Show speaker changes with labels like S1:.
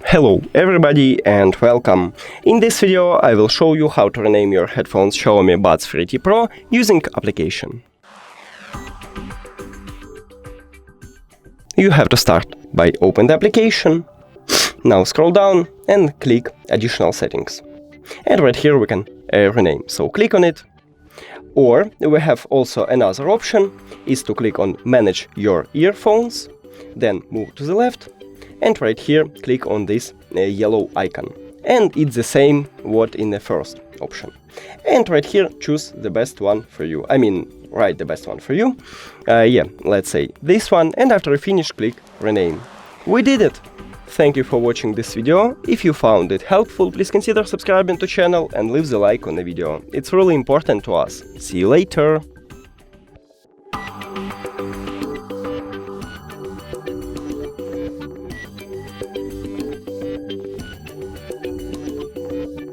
S1: Hello everybody and welcome! In this video I will show you how to rename your headphones Xiaomi Buds 3T Pro using application. You have to start by open the application. Now scroll down and click additional settings. And right here we can rename, so click on it. Or we have also another option, is to click on manage your earphones, then move to the left. And right here, click on this yellow icon. And it's the same what in the first option. And right here, choose the best one for you. Write the best one for you. Let's say this one. And after you finish, click rename. We did it! Thank you for watching this video. If you found it helpful, please consider subscribing to the channel and leave the like on the video. It's really important to us. See you later!